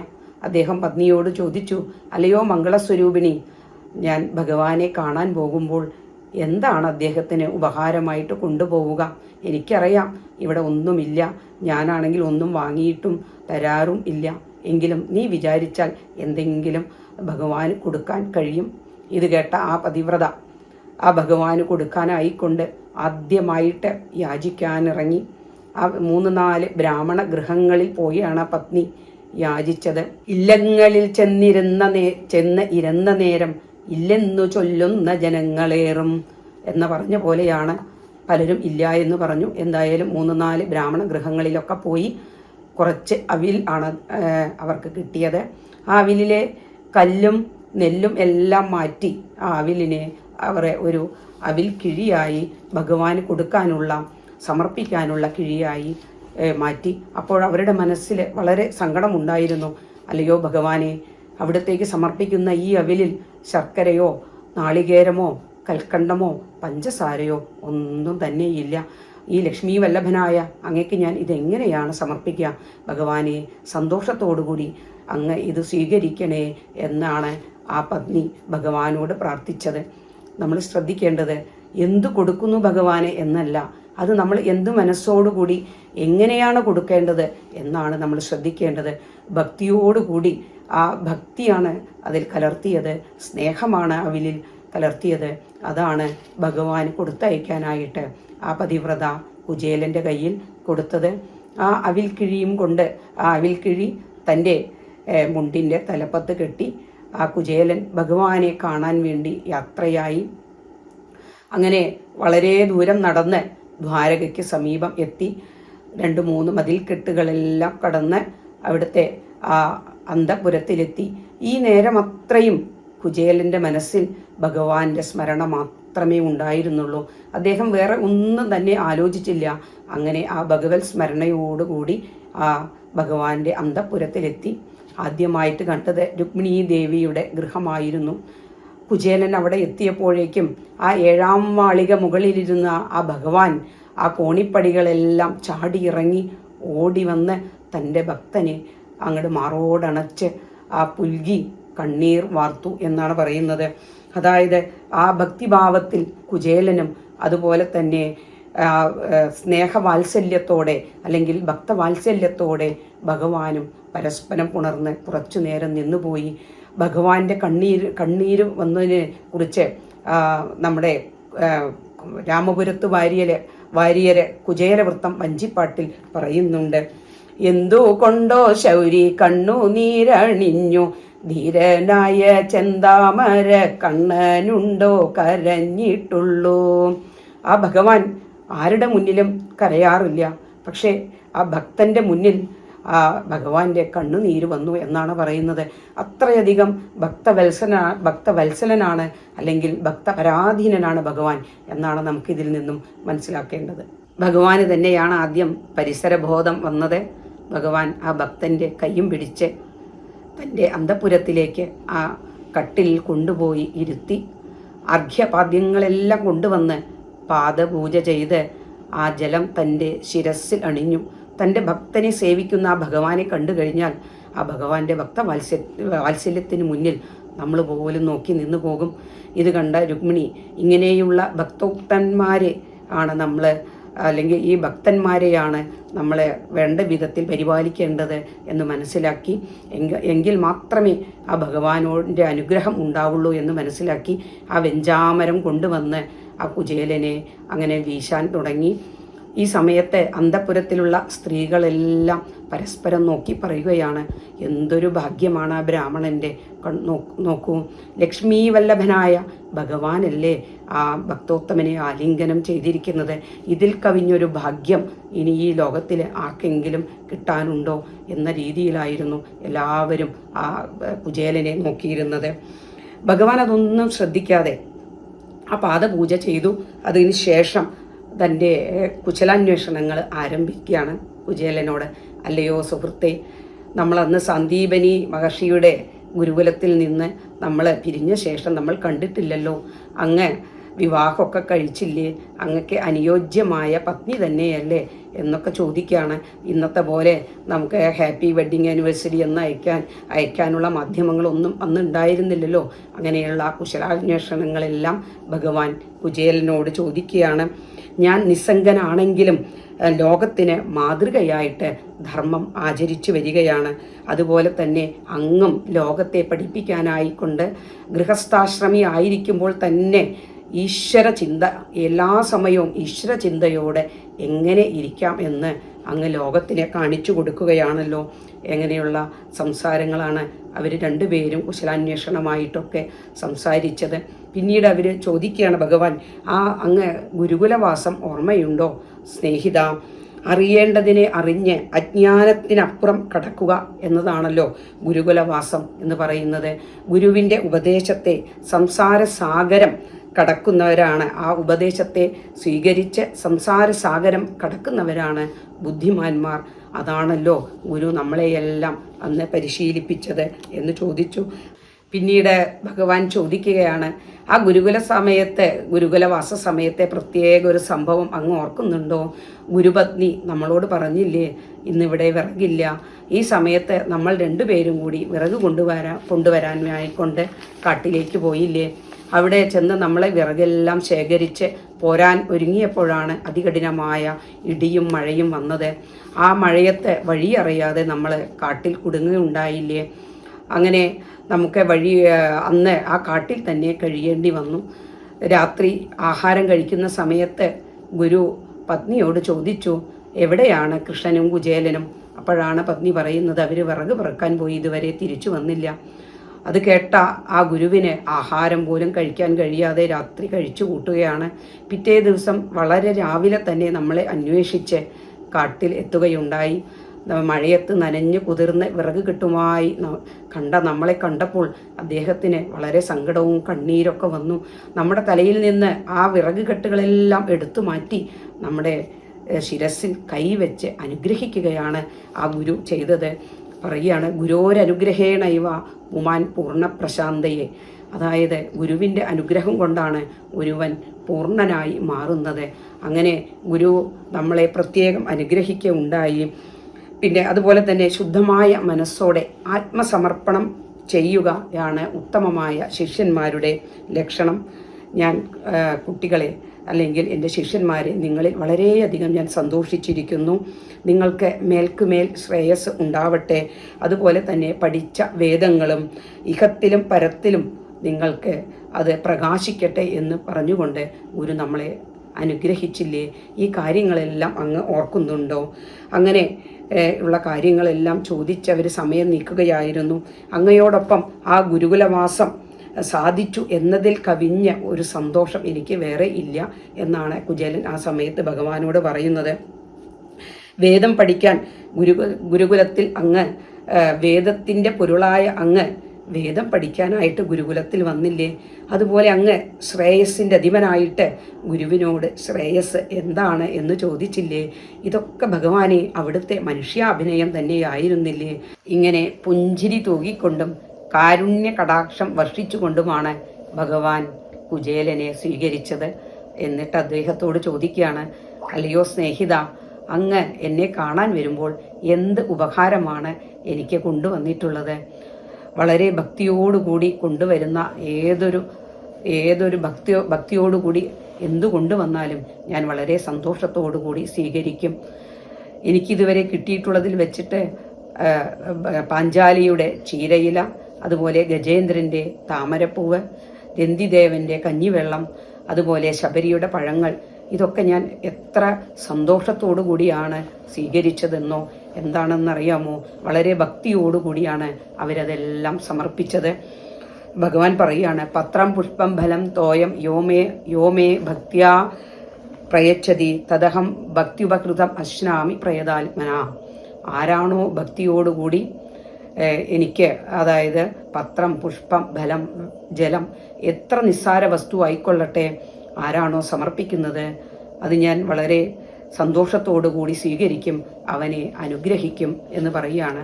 അദ്ദേഹം പത്നിയോട് ചോദിച്ചു, അല്ലയോ മംഗളസ്വരൂപിണി, ഞാൻ ഭഗവാനെ കാണാൻ പോകുമ്പോൾ എന്താണ് അദ്ദേഹത്തിന് ഉപഹാരമായിട്ട് കൊണ്ടുപോവുക? എനിക്കറിയാം ഇവിടെ ഒന്നുമില്ല, ഞാനാണെങ്കിൽ ഒന്നും വാങ്ങിയിട്ടും തരാറും ഇല്ല. എങ്കിലും നീ വിചാരിച്ചാൽ എന്തെങ്കിലും ഭഗവാന് കൊടുക്കാൻ കഴിയും. ഇത് കേട്ട ആ പതിവ്രത ആ ഭഗവാന് കൊടുക്കാനായിക്കൊണ്ട് ആദ്യമായിട്ട് യാചിക്കാനിറങ്ങി. ആ 3-4 ബ്രാഹ്മണ ഗൃഹങ്ങളിൽ പോയാണ് പത്നി യാചിച്ചത്. ഇല്ലങ്ങളിൽ ചെന്ന് ഇരുന്ന നേരം ഇല്ലെന്നു ചൊല്ലുന്ന ജനങ്ങളേറും എന്ന പറഞ്ഞ പോലെയാണ്. പലരും ഇല്ല എന്ന് പറഞ്ഞു. എന്തായാലും 3-4 ബ്രാഹ്മണ ഗൃഹങ്ങളിലൊക്കെ പോയി കുറച്ച് അവിൽ ആണ് അവർക്ക് കിട്ടിയത്. ആ അവിലിലെ കല്ലും നെല്ലും എല്ലാം മാറ്റി ആ അവിലിനെ അവർ ഒരു അവിൽ കിഴിയായി ഭഗവാന് കൊടുക്കാനുള്ള സമർപ്പിക്കാനുള്ള കിഴിയായി മാറ്റി. അപ്പോൾ അവരുടെ മനസ്സിൽ വളരെ സങ്കടമുണ്ടായിരുന്നു. അല്ലയോ ഭഗവാനെ, അവിടത്തേക്ക് സമർപ്പിക്കുന്ന ഈ അവിലിൽ ശർക്കരയോ നാളികേരമോ കൽക്കണ്ടമോ പഞ്ചസാരയോ ഒന്നും തന്നെയില്ല. ഈ ലക്ഷ്മി വല്ലഭനായ അങ്ങയ്ക്ക് ഞാൻ ഇതെങ്ങനെയാണ് സമർപ്പിക്കുക? ഭഗവാനെ, സന്തോഷത്തോടുകൂടി അങ്ങ് ഇത് സ്വീകരിക്കണേ എന്നാണ് ആ പത്നി ഭഗവാനോട് പ്രാർത്ഥിച്ചത്. നമ്മൾ ശ്രദ്ധിക്കേണ്ടത് എന്തു കൊടുക്കുന്നു ഭഗവാനെ എന്നല്ല, അത് നമ്മൾ എന്ത് മനസ്സോടുകൂടി എങ്ങനെയാണ് കൊടുക്കേണ്ടത് എന്നാണ് നമ്മൾ ശ്രദ്ധിക്കേണ്ടത്. ഭക്തിയോടുകൂടി, ആ ഭക്തിയാണ് അതിൽ കലർത്തിയത്, സ്നേഹമാണ് അവിലിൽ കലർത്തിയത്. അതാണ് ഭഗവാന് കൊടുത്തയക്കാനായിട്ട് ആ പതിവ്രത കുചേലൻ്റെ കയ്യിൽ കൊടുത്തത്. ആ അവിൽ കിഴിയും കൊണ്ട് ആ അവിൽ കിഴി തൻ്റെ മുണ്ടിൻ്റെ തലപ്പത്ത് കെട്ടി ആ കുചേലൻ ഭഗവാനെ കാണാൻ വേണ്ടി യാത്രയായി. അങ്ങനെ വളരെ ദൂരം നടന്ന് ദ്വാരകയ്ക്ക് സമീപം എത്തി. 2-3 മതിൽക്കെട്ടുകളെല്ലാം കടന്ന് അവിടുത്തെ ആ അന്തപുരത്തിലെത്തി. ഈ നേരം അത്രയും കുചേലൻ്റെ മനസ്സിൽ ഭഗവാന്റെ സ്മരണ മാത്രമേ ഉണ്ടായിരുന്നുള്ളൂ. അദ്ദേഹം വേറെ ഒന്നും തന്നെ ആലോചിച്ചില്ല. അങ്ങനെ ആ ഭഗവത് സ്മരണയോടുകൂടി ആ ഭഗവാന്റെ അന്തപുരത്തിലെത്തി. ആദ്യമായിട്ട് കണ്ടത് രുക്മിണീ ദേവിയുടെ ഗൃഹമായിരുന്നു. കുചേലൻ അവിടെ എത്തിയപ്പോഴേക്കും ആ 7-ാം മാളിക മുകളിലിരുന്ന ആ ഭഗവാൻ ആ കോണിപ്പടികളെല്ലാം ചാടിയിറങ്ങി ഓടി വന്ന് തൻ്റെ ഭക്തനെ അങ്ങോട്ട് മാറോടണച്ച് ആ പുൽകി കണ്ണീർ വാർത്തു എന്നാണ് പറയുന്നത്. അതായത് ആ ഭക്തിഭാവത്തിൽ കുചേലനും അതുപോലെ തന്നെ സ്നേഹവാത്സല്യത്തോടെ അല്ലെങ്കിൽ ഭക്തവാത്സല്യത്തോടെ ഭഗവാനും പരസ്പരം പുണർന്ന് കുറച്ചു നേരം നിന്നുപോയി. ഭഗവാന്റെ കണ്ണീര് വന്നതിനെ കുറിച്ച് നമ്മുടെ രാമപുരത്ത് വാര്യര് കുചേലവൃത്തം വഞ്ചിപ്പാട്ടിൽ പറയുന്നുണ്ട്. എന്തുകൊണ്ടോ ശൗരി കണ്ണു നീരണിഞ്ഞു, ധീരനായ ചെന്താമര കണ്ണനുണ്ടോ കരഞ്ഞിട്ടുള്ളൂ. ആ ഭഗവാൻ ആരുടെ മുന്നിലും കരയാറില്ല. പക്ഷേ ആ ഭക്തന്റെ മുന്നിൽ ആ ഭഗവാന്റെ കണ്ണുനീര് വന്നു എന്നാണ് പറയുന്നത്. അത്രയധികം ഭക്തവത്സലനാണ്, അല്ലെങ്കിൽ ഭക്തപരാധീനനാണ് ഭഗവാൻ എന്നാണ് നമുക്കിതിൽ നിന്നും മനസ്സിലാക്കേണ്ടത്. ഭഗവാന് തന്നെയാണ് ആദ്യം പരിസരബോധം വന്നത്. ഭഗവാൻ ആ ഭക്തന്റെ കയ്യും പിടിച്ച് തൻ്റെ അന്തഃപുരത്തിലേക്ക് ആ കട്ടിൽ കൊണ്ടുപോയി ഇരുത്തി അർഘ്യപാദ്യങ്ങളെല്ലാം കൊണ്ടുവന്ന് പാദപൂജ ചെയ്ത് ആ ജലം തൻ്റെ ശിരസ്സിൽ അണിഞ്ഞു. തൻ്റെ ഭക്തനെ സേവിക്കുന്ന ആ ഭഗവാനെ കണ്ടു കഴിഞ്ഞാൽ ആ ഭഗവാന്റെ വാത്സല്യത്തിന് മുന്നിൽ നമ്മൾ പോലും നോക്കി നിന്നു പോകും. ഇത് കണ്ട രുക്മിണി ഇങ്ങനെയുള്ള ഭക്തോക്തന്മാരെ ആണ് നമ്മൾ, അല്ലെങ്കിൽ ഈ ഭക്തന്മാരെയാണ് നമ്മളെ വേണ്ട വിധത്തിൽ പരിപാലിക്കേണ്ടത് എന്ന് മനസ്സിലാക്കി, എങ്കിൽ മാത്രമേ ആ ഭഗവാനോടെ അനുഗ്രഹം ഉണ്ടാവുള്ളൂ എന്ന് മനസ്സിലാക്കി ആ വെഞ്ചാമരം കൊണ്ടുവന്ന് ആ കുചേലനെ അങ്ങനെ വീശാൻ തുടങ്ങി. ഈ സമയത്ത് അന്തഃപുരത്തിലുള്ള സ്ത്രീകളെല്ലാം പരസ്പരം നോക്കി പറയുകയാണ്, എന്തൊരു ഭാഗ്യമാണ് ആ ബ്രാഹ്മണൻ്റെ. നോക്കൂ, ലക്ഷ്മീ വല്ലഭനായ ഭഗവാനല്ലേ ആ ഭക്തോത്തമനെ ആലിംഗനം ചെയ്തിരിക്കുന്നത്. ഇതിൽ കവിഞ്ഞൊരു ഭാഗ്യം ഇനി ഈ ലോകത്തിൽ ആർക്കെങ്കിലും കിട്ടാനുണ്ടോ എന്ന രീതിയിലായിരുന്നു എല്ലാവരും ആ കുചേലനെ നോക്കിയിരുന്നത്. ഭഗവാൻ അതൊന്നും ശ്രദ്ധിക്കാതെ ആ പാദപൂജ ചെയ്തു. അതിന് ശേഷം തൻ്റെ കുശലാന്വേഷണങ്ങൾ ആരംഭിക്കുകയാണ് കുചേലനോട്. അല്ലയോ സുഹൃത്തെ, നമ്മളന്ന് സന്ദീപനി മഹർഷിയുടെ ഗുരുകുലത്തിൽ നിന്ന് നമ്മൾ പിരിഞ്ഞ ശേഷം നമ്മൾ കണ്ടിട്ടില്ലല്ലോ. അങ്ങ് വിവാഹമൊക്കെ കഴിച്ചില്ലേ? അങ്ങക്ക് അനുയോജ്യമായ പത്നി തന്നെയല്ലേ എന്നൊക്കെ ചോദിക്കുകയാണ്. ഇന്നത്തെ പോലെ നമുക്ക് ഹാപ്പി വെഡ്ഡിങ് ആനിവേഴ്സറി എന്ന് അയക്കാനുള്ള മാധ്യമങ്ങളൊന്നും അന്ന് ഉണ്ടായിരുന്നില്ലല്ലോ. അങ്ങനെയുള്ള കുശലാന്വേഷണങ്ങളെല്ലാം ഭഗവാൻ കുചേലനോട് ചോദിക്കുകയാണ്. ഞാൻ നിസ്സംഗനാണെങ്കിലും ലോകത്തിന് മാതൃകയായിട്ട് ധർമ്മം ആചരിച്ചു വരികയാണ്. അതുപോലെ തന്നെ അങ്ങും ലോകത്തെ പഠിപ്പിക്കാനായിക്കൊണ്ട് ഗൃഹസ്ഥാശ്രമി ആയിരിക്കുമ്പോൾ തന്നെ ഈശ്വര ചിന്ത, എല്ലാ സമയവും ഈശ്വര ചിന്തയോടെ എങ്ങനെ ഇരിക്കാം എന്ന് അങ്ങ് ലോകത്തിനെ കാണിച്ചു കൊടുക്കുകയാണല്ലോ. എങ്ങനെയുള്ള സംസാരങ്ങളാണ് അവർ രണ്ടുപേരും കുശലാന്വേഷണമായിട്ടൊക്കെ സംസാരിച്ചത്. പിന്നീട് അവർ ചോദിക്കുകയാണ്, ഭഗവാൻ അങ്ങ് ഗുരുകുലവാസം ഓർമ്മയുണ്ടോ സ്നേഹിത? അറിയേണ്ടതിനെ അറിഞ്ഞ് അജ്ഞാനത്തിനപ്പുറം കടക്കുക എന്നതാണല്ലോ ഗുരുകുലവാസം എന്ന് പറയുന്നത്. ഗുരുവിൻ്റെ ഉപദേശത്തെ സംസാരസാഗരം കടക്കുന്നവരാണ്, ആ ഉപദേശത്തെ സ്വീകരിച്ച് സംസാരസാഗരം കടക്കുന്നവരാണ് ബുദ്ധിമാന്മാർ. അതാണല്ലോ ഗുരു നമ്മളെയെല്ലാം അന്ന് പരിശീലിപ്പിച്ചത് എന്ന് ചോദിച്ചു. പിന്നീട് ഭഗവാൻ ചോദിക്കുകയാണ്, ആ ഗുരുകുലവാസ സമയത്തെ പ്രത്യേക ഒരു സംഭവം അങ്ങ് ഓർക്കുന്നുണ്ടോ? ഗുരുപത്നി നമ്മളോട് പറഞ്ഞില്ലേ ഇന്നിവിടെ വിറകില്ല, ഈ സമയത്ത് നമ്മൾ രണ്ടുപേരും കൂടി വിറക് കൊണ്ടുവരാനായിക്കൊണ്ട് കാട്ടിലേക്ക് പോയില്ലേ? അവിടെ ചെന്ന് നമ്മളെ വിറകെല്ലാം ശേഖരിച്ച് പോരാൻ ഒരുങ്ങിയപ്പോഴാണ് അതികഠിനമായ ഇടിയും മഴയും വന്നത്. ആ മഴയത്ത് വഴിയറിയാതെ നമ്മൾ കാട്ടിൽ കുടുങ്ങുകയുണ്ടായില്ലേ? അങ്ങനെ നമുക്ക് അന്ന് ആ കാട്ടിൽ തന്നെ കഴിയേണ്ടി വന്നു. രാത്രി ആഹാരം കഴിക്കുന്ന സമയത്ത് ഗുരു പത്നിയോട് ചോദിച്ചു, എവിടെയാണ് കൃഷ്ണനും കുചേലനും? അപ്പോഴാണ് പത്നി പറയുന്നത്, അവർ വിറക് പെറുക്കാൻ പോയി, ഇതുവരെ തിരിച്ചു വന്നില്ല. അത് കേട്ട ആ ഗുരുവിന് ആഹാരം പോലും കഴിക്കാൻ കഴിയാതെ രാത്രി കഴിച്ചു കൂട്ടുകയാണ്. പിറ്റേ ദിവസം വളരെ രാവിലെ തന്നെ നമ്മളെ അന്വേഷിച്ച് കാട്ടിൽ എത്തുകയുണ്ടായി. മഴയത്ത് നനഞ്ഞു കുതിർന്ന് വിറക് കിട്ടുമായി നമ്മളെ കണ്ടപ്പോൾ അദ്ദേഹത്തിന് വളരെ സങ്കടവും കണ്ണീരൊക്കെ വന്നു. നമ്മുടെ തലയിൽ നിന്ന് ആ വിറക് കെട്ടുകളെല്ലാം എടുത്തു മാറ്റി നമ്മുടെ ശിരസിൽ കൈവച്ച് അനുഗ്രഹിക്കുകയാണ് ആ ഗുരു ചെയ്തത്. പറയുകയാണ്, ഗുരോരനുഗ്രഹേണ ഇവ പുമാൻ പൂർണ്ണ പ്രശാന്തയെ. അതായത് ഗുരുവിൻ്റെ അനുഗ്രഹം കൊണ്ടാണ് ഒരുവൻ പൂർണ്ണനായി മാറുന്നത്. അങ്ങനെ ഗുരു നമ്മളെ പ്രത്യേകം അനുഗ്രഹിക്കുകയുണ്ടായി. പിന്നെ അതുപോലെ തന്നെ ശുദ്ധമായ മനസ്സോടെ ആത്മസമർപ്പണം ചെയ്യുകയാണ് ഉത്തമമായ ശിഷ്യന്മാരുടെ ലക്ഷണം. ഞാൻ കുട്ടികളെ, അല്ലെങ്കിൽ എൻ്റെ ശിഷ്യന്മാരെ നിങ്ങളിൽ വളരെയധികം ഞാൻ സന്തോഷിച്ചിരിക്കുന്നു. നിങ്ങൾക്ക് മേൽക്കുമേൽ ശ്രേയസ് ഉണ്ടാവട്ടെ. അതുപോലെ തന്നെ പഠിച്ച വേദങ്ങളും ഇഹത്തിലും പരത്തിലും നിങ്ങൾക്ക് അത് പ്രകാശിക്കട്ടെ എന്ന് പറഞ്ഞുകൊണ്ട് ഗുരു നമ്മളെ അനുഗ്രഹിച്ചില്ലേ? ഈ കാര്യങ്ങളെല്ലാം അങ്ങ് ഓർക്കുന്നുണ്ടോ? അങ്ങനെ ഉള്ള കാര്യങ്ങളെല്ലാം ചോദിച്ചവർ സമയം നീക്കുകയായിരുന്നു. അങ്ങയോടൊപ്പം ആ ഗുരുകുലവാസം സാധിച്ചു എന്നതിൽ കവിഞ്ഞ ഒരു സന്തോഷം എനിക്ക് വേറെ ഇല്ല എന്നാണ് കുചേലൻ ആ സമയത്ത് ഭഗവാനോട് പറയുന്നത്. വേദം പഠിക്കാൻ ഗുരുകുലത്തിൽ അങ്ങ്, വേദത്തിൻ്റെ പൊരുളായ അങ്ങ് വേദം പഠിക്കാനായിട്ട് ഗുരുകുലത്തിൽ വന്നില്ലേ? അതുപോലെ അങ്ങ് ശ്രേയസിൻ്റെ അധിപനായിട്ട് ഗുരുവിനോട് ശ്രേയസ് എന്താണ് എന്ന് ചോദിച്ചില്ലേ? ഇതൊക്കെ ഭഗവാനെ അവിടുത്തെ മനുഷ്യാഭിനയം തന്നെയായിരുന്നില്ലേ? ഇങ്ങനെ പുഞ്ചിരി തൂകിക്കൊണ്ടും കാരുണ്യ കടാക്ഷം വർഷിച്ചുകൊണ്ടുമാണ് ഭഗവാൻ കുചേലനെ സ്വീകരിച്ചത്. എന്നിട്ട് അദ്ദേഹത്തോട് ചോദിക്കുകയാണ്, അല്ലയോ സ്നേഹിത, അങ്ങ് എന്നെ കാണാൻ വരുമ്പോൾ എന്ത് ഉപഹാരമാണ് എനിക്ക് കൊണ്ടുവന്നിട്ടുള്ളത്? വളരെ ഭക്തിയോടുകൂടി കൊണ്ടുവരുന്ന ഏതൊരു ഭക്തിയോടുകൂടി എന്തു കൊണ്ടുവന്നാലും ഞാൻ വളരെ സന്തോഷത്തോടുകൂടി സ്വീകരിക്കും. എനിക്കിതുവരെ കിട്ടിയിട്ടുള്ളതിൽ വെച്ചിട്ട് പാഞ്ചാലിയുടെ ചീരയില, അതുപോലെ ഗജേന്ദ്രൻ്റെ താമരപ്പൂവ്, ദന്തിദേവൻ്റെ കഞ്ഞിവെള്ളം, അതുപോലെ ശബരിയുടെ പഴങ്ങൾ, ഇതൊക്കെ ഞാൻ എത്ര സന്തോഷത്തോടു കൂടിയാണ് സ്വീകരിച്ചതെന്നോ. എന്താണെന്നറിയാമോ? വളരെ ഭക്തിയോടുകൂടിയാണ് അവരതെല്ലാം സമർപ്പിച്ചത്. ഭഗവാൻ പറയുകയാണ്, പത്രം പുഷ്പം ഫലം തോയം യോമേ ഭക്തിയാ പ്രയച്ഛതി തദഹം ഭക്തിയുപകൃതം അശ്നാമി പ്രയതാത്മന. ആരാണോ ഭക്തിയോടുകൂടി എനിക്ക്, അതായത് പത്രം, പുഷ്പം, ഫലം, ജലം, എത്ര നിസ്സാര വസ്തു ആയിക്കൊള്ളട്ടെ, ആരാണോ സമർപ്പിക്കുന്നത് അത് ഞാൻ വളരെ സന്തോഷത്തോടുകൂടി സ്വീകരിക്കും, അവനെ അനുഗ്രഹിക്കും എന്ന് പറയുകയാണ്.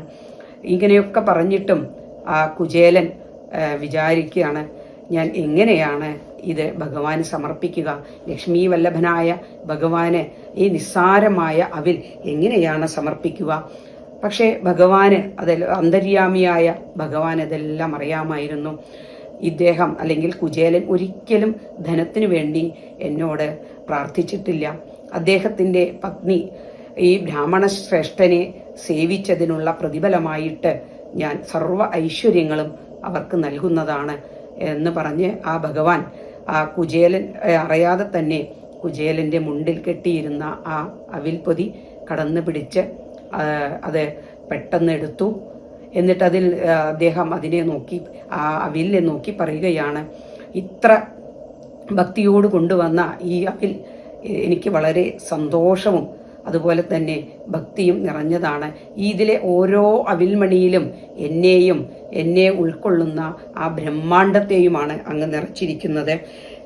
ഇങ്ങനെയൊക്കെ പറഞ്ഞിട്ടും ആ കുചേലൻ വിചാരിക്കുകയാണ്, ഞാൻ എങ്ങനെയാണ് ഇത് ഭഗവാന് സമർപ്പിക്കുക? ലക്ഷ്മി വല്ലഭനായ ഭഗവാന് ഈ നിസ്സാരമായ അവിൽ എങ്ങനെയാണ് സമർപ്പിക്കുക? പക്ഷേ ഭഗവാന് അന്തര്യാമിയായ ഭഗവാൻ അതെല്ലാം അറിയാമായിരുന്നു. ഇദ്ദേഹം അല്ലെങ്കിൽ കുചേലൻ ഒരിക്കലും ധനത്തിനു വേണ്ടി എന്നോട് പ്രാർത്ഥിച്ചിട്ടില്ല. അദ്ദേഹത്തിൻ്റെ പത്നി ഈ ബ്രാഹ്മണ ശ്രേഷ്ഠനെ സേവിച്ചതിനുള്ള പ്രതിഫലമായിട്ട് ഞാൻ സർവ്വ ഐശ്വര്യങ്ങളും അവർക്ക് നൽകുന്നതാണ് എന്ന് പറഞ്ഞ് ആ ഭഗവാൻ ആ കുചേലൻ അറിയാതെ തന്നെ കുചേലൻ്റെ മുണ്ടിൽ കെട്ടിയിരുന്ന ആ അവിൽപ്പൊതി കടന്നു പിടിച്ച് അത് പെട്ടെന്ന് എടുത്തു. എന്നിട്ട് അദ്ദേഹം അതിനെ നോക്കി, ആ അവിലിനെ നോക്കി പറയുകയാണ്, ഇത്ര ഭക്തിയോട് കൊണ്ടുവന്ന ഈ അവിൽ എനിക്ക് വളരെ സന്തോഷവും അതുപോലെ തന്നെ ഭക്തിയും നിറഞ്ഞതാണ്. ഇതിലെ ഓരോ അവിൽമണിയിലും എന്നെ ഉൾക്കൊള്ളുന്ന ആ ബ്രഹ്മാണ്ടത്തെയുമാണ് അങ്ങ് നിറച്ചിരിക്കുന്നത്.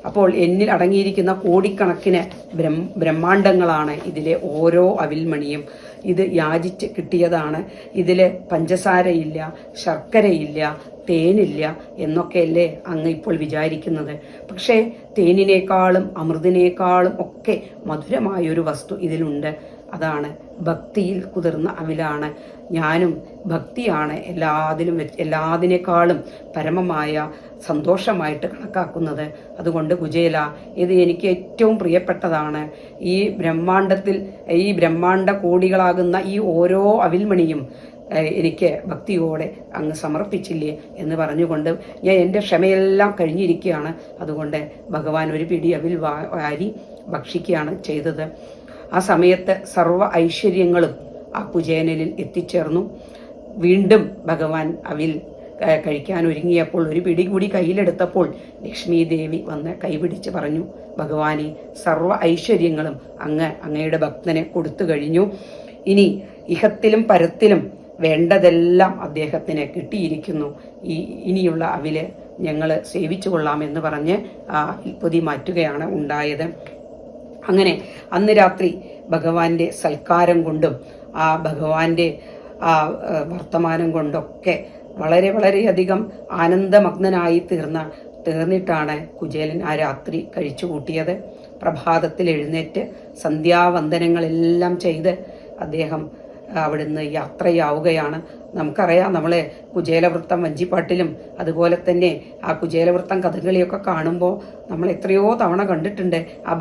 അപ്പോൾ എന്നിൽ അടങ്ങിയിരിക്കുന്ന കോടിക്കണക്കിന് ബ്രഹ്മാണ്ടങ്ങളാണ് ഇതിലെ ഓരോ അവിൽമണിയും. ഇത് യാചിച്ച് കിട്ടിയതാണ്. ഇതിൽ പഞ്ചസാരയില്ല, ശർക്കരയില്ല, തേനില്ല എന്നൊക്കെയല്ലേ അങ്ങ് ഇപ്പോൾ വിചാരിക്കുന്നത്. പക്ഷേ തേനിനേക്കാളും അമൃതിനേക്കാളും ഒക്കെ മധുരമായൊരു വസ്തു ഇതിലുണ്ട്. അതാണ് ഭക്തിയിൽ കുതിർന്ന അവിലാണ്. ഞാനും ഭക്തിയാണ് എല്ലാതിനേക്കാളും പരമമായ സന്തോഷമായിട്ട് കണക്കാക്കുന്നത്. അതുകൊണ്ട് കുചേല, ഇത് എനിക്ക് ഏറ്റവും പ്രിയപ്പെട്ടതാണ്. ഈ ബ്രഹ്മാണ്ട കോടികളാകുന്ന ഈ ഓരോ അവിൽമണിയും എനിക്ക് ഭക്തിയോടെ അങ്ങ് സമർപ്പിച്ചില്ലേ എന്ന് പറഞ്ഞുകൊണ്ട് ഞാൻ എൻ്റെ ക്ഷമയെല്ലാം കഴിഞ്ഞിരിക്കുകയാണ്. അതുകൊണ്ട് ഭഗവാൻ ഒരു പിടി അവിൽ വാരി ഭക്ഷിക്കുകയാണ് ചെയ്തത്. ആ സമയത്ത് സർവ്വ ഐശ്വര്യങ്ങളും ആ കുചേലനിൽ എത്തിച്ചേർന്നു. വീണ്ടും ഭഗവാൻ അവിൽ കഴിക്കാൻ ഒരുങ്ങിയപ്പോൾ ഒരു പിടി കൂടി കയ്യിലെടുത്തപ്പോൾ ലക്ഷ്മി ദേവി വന്ന് കൈപിടിച്ച് പറഞ്ഞു, ഭഗവാനെ, സർവ്വ ഐശ്വര്യങ്ങളും അങ്ങയുടെ ഭക്തനെ കൊടുത്തു കഴിഞ്ഞു. ഇഹത്തിലും പരത്തിലും വേണ്ടതെല്ലാം അദ്ദേഹത്തിന് കിട്ടിയിരിക്കുന്നു. ഇനിയുള്ള അവില് ഞങ്ങൾ സേവിച്ചു കൊള്ളാമെന്ന് പറഞ്ഞ് ആ പൊതി മാറ്റുകയാണ് ഉണ്ടായത്. അങ്ങനെ അന്ന് രാത്രി ഭഗവാന്റെ സൽക്കാരം കൊണ്ടും ആ ഭഗവാന്റെ ആ വർത്തമാനം കൊണ്ടൊക്കെ വളരെയധികം ആനന്ദമഗ്നനായി തീർന്നിട്ടാണ് കുചേലൻ ആ രാത്രി കഴിച്ചു കൂട്ടിയത്. പ്രഭാതത്തിൽ എഴുന്നേറ്റ് സന്ധ്യാവന്ദനങ്ങളെല്ലാം ചെയ്ത് അദ്ദേഹം അവിടുന്ന് യാത്രയാവുകയാണ്. നമുക്കറിയാം, നമ്മളെ കുചേലവൃത്തം വഞ്ചിപ്പാട്ടിലും അതുപോലെ തന്നെ ആ കുചേലവൃത്തം കഥകളിയൊക്കെ കാണുമ്പോൾ നമ്മൾ എത്രയോ തവണ കണ്ടിട്ടുണ്ട്. ആ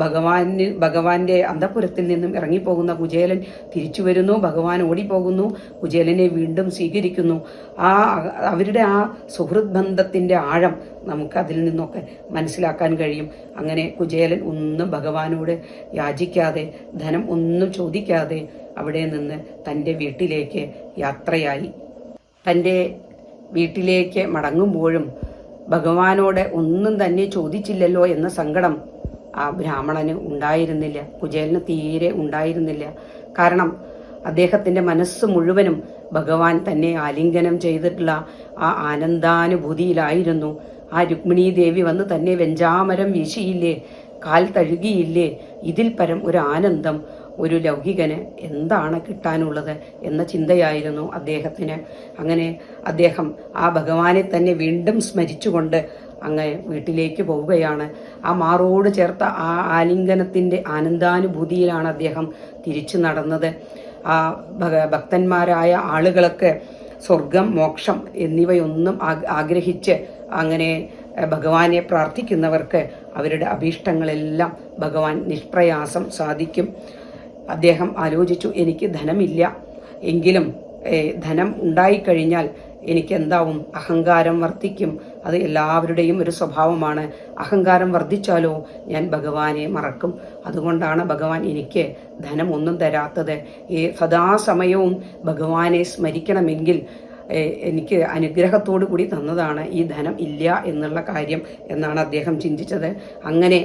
ഭഗവാന്റെ അന്തഃപുരത്തിൽ നിന്നും ഇറങ്ങിപ്പോകുന്ന കുചേലൻ തിരിച്ചു വരുന്നു, ഭഗവാൻ ഓടിപ്പോകുന്നു, കുചേലനെ വീണ്ടും സ്വീകരിക്കുന്നു. അവരുടെ ആ സുഹൃത് ബന്ധത്തിൻ്റെ ആഴം നമുക്ക് അതിൽ നിന്നൊക്കെ മനസ്സിലാക്കാൻ കഴിയും. അങ്ങനെ കുചേലൻ ഒന്നും ഭഗവാനോട് യാചിക്കാതെ, ധനം ഒന്നും ചോദിക്കാതെ അവിടെ നിന്ന് തൻ്റെ വീട്ടിലേക്ക് യാത്രയായി. തൻ്റെ വീട്ടിലേക്ക് മടങ്ങുമ്പോഴും ഭഗവാനോട് ഒന്നും തന്നെ ചോദിച്ചില്ലല്ലോ എന്ന സങ്കടം ആ ബ്രാഹ്മണന് ഉണ്ടായിരുന്നില്ല, കുചേലന് തീരെ ഉണ്ടായിരുന്നില്ല. കാരണം അദ്ദേഹത്തിൻ്റെ മനസ്സ് മുഴുവനും ഭഗവാൻ തന്നെ ആലിംഗനം ചെയ്തിട്ടുള്ള ആ ആനന്ദാനുഭൂതിയിലായിരുന്നു. ആ രുക്മിണീ ദേവി വന്ന് തന്നെ വെഞ്ചാമരം വീശിയില്ലേ, കാൽ തഴുകിയില്ലേ, ഇതിൽ പരം ഒരു ആനന്ദം ഒരു ലൗകികന് എന്താണ് കിട്ടാനുള്ളത് എന്ന ചിന്തയായിരുന്നു അദ്ദേഹത്തിന്. അങ്ങനെ അദ്ദേഹം ആ ഭഗവാനെ തന്നെ വീണ്ടും സ്മരിച്ചുകൊണ്ട് അങ്ങ് വീട്ടിലേക്ക് പോവുകയാണ്. ആ മാറോട് ചേർത്ത ആ ആലിംഗനത്തിൻ്റെ ആനന്ദാനുഭൂതിയിലാണ് അദ്ദേഹം തിരിച്ചു നടന്നത്. ആ ഭക്തന്മാരായ ആളുകളൊക്കെ സ്വർഗം, മോക്ഷം എന്നിവയൊന്നും ആഗ്രഹിച്ച് അങ്ങനെ ഭഗവാനെ പ്രാർത്ഥിക്കുന്നവർക്ക് അവരുടെ അഭീഷ്ടങ്ങളെല്ലാം ഭഗവാൻ നിഷ്പ്രയാസം സാധിക്കും. അദ്ദേഹം ആലോചിച്ചു, എനിക്ക് ധനമില്ല, എങ്കിലും ധനം ഉണ്ടായിക്കഴിഞ്ഞാൽ എനിക്ക് എന്താവും? അഹങ്കാരം വർദ്ധിക്കും. അത് എല്ലാവരുടെയും ഒരു സ്വഭാവമാണ്. അഹങ്കാരം വർദ്ധിച്ചാലോ ഞാൻ ഭഗവാനെ മറക്കും. അതുകൊണ്ടാണ് ഭഗവാൻ എനിക്ക് ധനമൊന്നും തരാത്തത്. സദാസമയവും ഭഗവാനെ സ്മരിക്കണമെങ്കിൽ എനിക്ക് അനുഗ്രഹത്തോടു കൂടി തന്നതാണ് ഈ ധനം ഇല്ല എന്നുള്ള കാര്യം എന്നാണ് അദ്ദേഹം ചിന്തിച്ചത്. അങ്ങനെ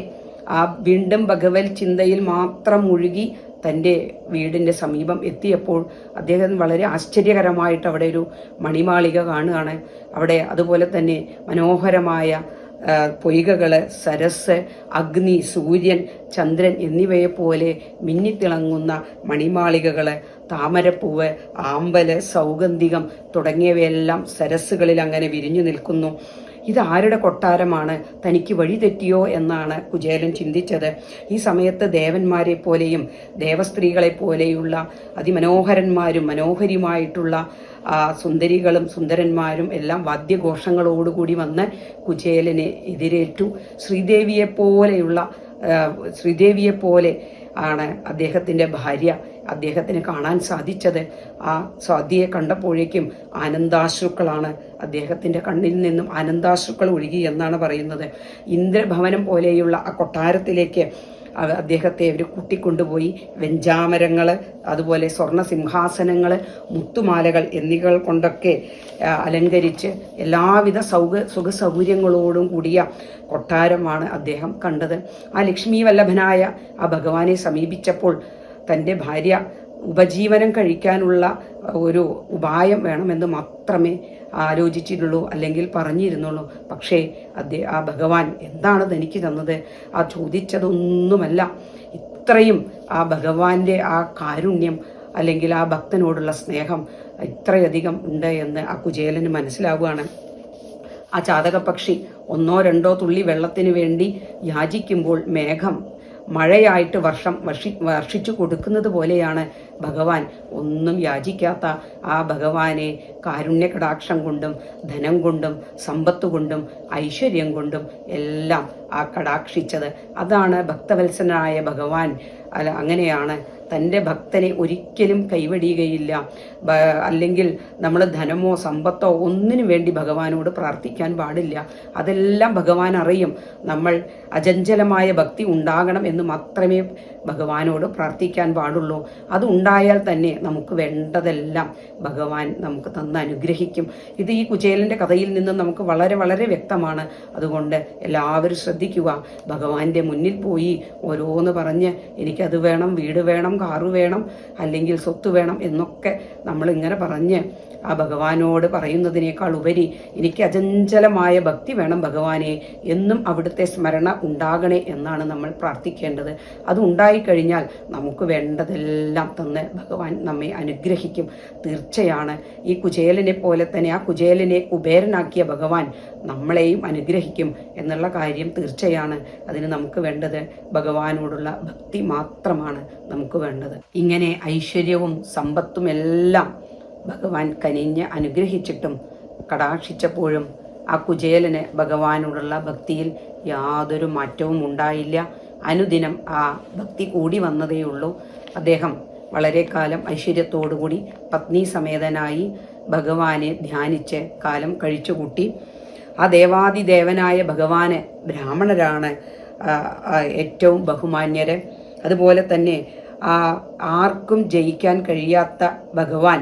ആ വീണ്ടും ഭഗവത് ചിന്തയിൽ മാത്രം മുഴുകി തൻ്റെ വീടിൻ്റെ സമീപം എത്തിയപ്പോൾ അദ്ദേഹം വളരെ ആശ്ചര്യകരമായിട്ട് അവിടെ ഒരു മണിമാളിക കാണുകയാണ്. അവിടെ അതുപോലെ തന്നെ മനോഹരമായ പൊയ്കകൾ, സരസ്, അഗ്നി, സൂര്യൻ, ചന്ദ്രൻ എന്നിവയെപ്പോലെ മിന്നിത്തിളങ്ങുന്ന മണിമാളികകൾ, താമരപ്പൂവ്, ആമ്പല്, സൗഗന്ധികം തുടങ്ങിയവയെല്ലാം സരസ്സുകളിൽ അങ്ങനെ വിരിഞ്ഞു നിൽക്കുന്നു. ഇതാരുടെ കൊട്ടാരമാണ്? തനിക്ക് വഴി തെറ്റിയോ എന്നാണ് കുചേലൻ ചിന്തിച്ചത്. ഈ സമയത്ത് ദേവന്മാരെ പോലെയും ദേവസ്ത്രീകളെ പോലെയുള്ള അതിമനോഹരന്മാരും മനോഹരിയുമായിട്ടുള്ള സുന്ദരികളും സുന്ദരന്മാരും എല്ലാം വാദ്യഘോഷങ്ങളോടുകൂടി വന്ന് കുചേലനെ എതിരേറ്റു. ശ്രീദേവിയെപ്പോലെ ആണ് അദ്ദേഹത്തിൻ്റെ ഭാര്യ. അദ്ദേഹത്തിന് കാണാൻ സാധിച്ചത് ആ സ്വാതിയെ കണ്ടപ്പോഴേക്കും ആനന്ദാശ്രുക്കളാണ്. അദ്ദേഹത്തിൻ്റെ കണ്ണിൽ നിന്നും ആനന്ദാശ്രുക്കൾ ഒഴുകി എന്നാണ് പറയുന്നത്. ഇന്ദ്രഭവനം പോലെയുള്ള ആ കൊട്ടാരത്തിലേക്ക് അദ്ദേഹത്തെ അവർ കൂട്ടിക്കൊണ്ടുപോയി. വെഞ്ചാമരങ്ങൾ, അതുപോലെ സ്വർണ്ണ സിംഹാസനങ്ങൾ, മുത്തുമാലകൾ എന്നിവ കൊണ്ടൊക്കെ അലങ്കരിച്ച് എല്ലാവിധ സുഖസൗകര്യങ്ങളോടും കൂടിയ കൊട്ടാരമാണ് അദ്ദേഹം കണ്ടത്. ആ ലക്ഷ്മി വല്ലഭനായ ആ ഭഗവാനെ സമീപിച്ചപ്പോൾ തൻ്റെ ഭാര്യ ഉപജീവനം കഴിക്കാനുള്ള ഒരു ഉപായം വേണമെന്ന് മാത്രമേ ആലോചിച്ചിട്ടുള്ളൂ, അല്ലെങ്കിൽ പറഞ്ഞിരുന്നുള്ളൂ. പക്ഷേ ആ ഭഗവാൻ എന്താണ് തനിക്ക് തന്നത്? ആ ചോദിച്ചതൊന്നുമല്ല. ഇത്രയും ആ ഭഗവാന്റെ ആ കാരുണ്യം അല്ലെങ്കിൽ ആ ഭക്തനോടുള്ള സ്നേഹം ഇത്രയധികം ഉണ്ട് എന്ന് ആ കുചേലന് മനസ്സിലാവുകയാണ്. ആ ചാതകപക്ഷി ഒന്നോ രണ്ടോ തുള്ളി വെള്ളത്തിന് വേണ്ടി യാചിക്കുമ്പോൾ മേഘം മഴയായിട്ട് വർഷിച്ചു കൊടുക്കുന്നത് പോലെയാണ് ഭഗവാൻ ഒന്നും യാചിക്കാത്ത ആ ഭഗവാനെ കാരുണ്യകടാക്ഷം കൊണ്ടും ധനം കൊണ്ടും സമ്പത്ത് കൊണ്ടും ഐശ്വര്യം കൊണ്ടും എല്ലാം ആ കടാക്ഷിച്ചത്. അതാണ് ഭക്തവത്സനായ ഭഗവാൻ. അങ്ങനെയാണ് തൻ്റെ ഭക്തനെ ഒരിക്കലും കൈവടിയുകയില്ല. അല്ലെങ്കിൽ നമ്മൾ ധനമോ സമ്പത്തോ ഒന്നിനു വേണ്ടി ഭഗവാനോട് പ്രാർത്ഥിക്കാൻ പാടില്ല. അതെല്ലാം ഭഗവാൻ അറിയും. നമ്മൾ അചഞ്ചലമായ ഭക്തി ഉണ്ടാകണം എന്ന് മാത്രമേ ഭഗവാനോട് പ്രാർത്ഥിക്കാൻ പാടുള്ളൂ. അത് ഉണ്ടായാൽ തന്നെ നമുക്ക് വേണ്ടതെല്ലാം ഭഗവാൻ നമുക്ക് തന്ന് അനുഗ്രഹിക്കും. ഇത് ഈ കുചേലൻ്റെ കഥയിൽ നിന്നും നമുക്ക് വളരെ വളരെ വ്യക്തമാണ്. അതുകൊണ്ട് എല്ലാവരും ശ്രദ്ധിക്കുക. ഭഗവാന്റെ മുന്നിൽ പോയി ഓരോന്ന് പറഞ്ഞ് എനിക്കത് വേണം, വീട് വേണം, കാറ് വേണം, അല്ലെങ്കിൽ സ്വത്ത് വേണം എന്നൊക്കെ നമ്മളിങ്ങനെ പറഞ്ഞ് ആ ഭഗവാനോട് പറയുന്നതിനേക്കാൾ ഉപരി എനിക്ക് അചഞ്ചലമായ ഭക്തി വേണം ഭഗവാനെ, എന്നും അവിടുത്തെ സ്മരണ ഉണ്ടാകണേ എന്നാണ് നമ്മൾ പ്രാർത്ഥിക്കേണ്ടത്. അത് ഉണ്ടായിക്കഴിഞ്ഞാൽ നമുക്ക് വേണ്ടതെല്ലാം തന്ന് ഭഗവാൻ നമ്മെ അനുഗ്രഹിക്കും. തീർച്ചയാണ് ഈ കുചേലനെ പോലെ തന്നെ ആ കുചേലനെ കുബേരനാക്കിയ ഭഗവാൻ നമ്മളെയും അനുഗ്രഹിക്കും എന്നുള്ള കാര്യം തീർച്ചയാണ്. അതിന് നമുക്ക് വേണ്ടത് ഭഗവാനോടുള്ള ഭക്തി മാത്രമാണ് നമുക്ക് വേണ്ടത്. ഇങ്ങനെ ഐശ്വര്യവും സമ്പത്തും എല്ലാം ഭഗവാൻ കനിഞ്ഞ് അനുഗ്രഹിച്ചിട്ടും കടാക്ഷിച്ചപ്പോഴും ആ കുചേലന് ഭഗവാനോടുള്ള ഭക്തിയിൽ യാതൊരു മാറ്റവും ഉണ്ടായില്ല. അനുദിനം ആ ഭക്തി കൂടി വന്നതേയുള്ളൂ. അദ്ദേഹം വളരെ കാലം ഐശ്വര്യത്തോടുകൂടി പത്നി സമേതനായി ഭഗവാനെ ധ്യാനിച്ച് കാലം കഴിച്ചുകൂട്ടി. ആ ദേവാദിദേവനായ ഭഗവാന് ബ്രാഹ്മണരാണ് ഏറ്റവും ബഹുമാന്യര്. അതുപോലെ തന്നെ ആർക്കും ജയിക്കാൻ കഴിയാത്ത ഭഗവാൻ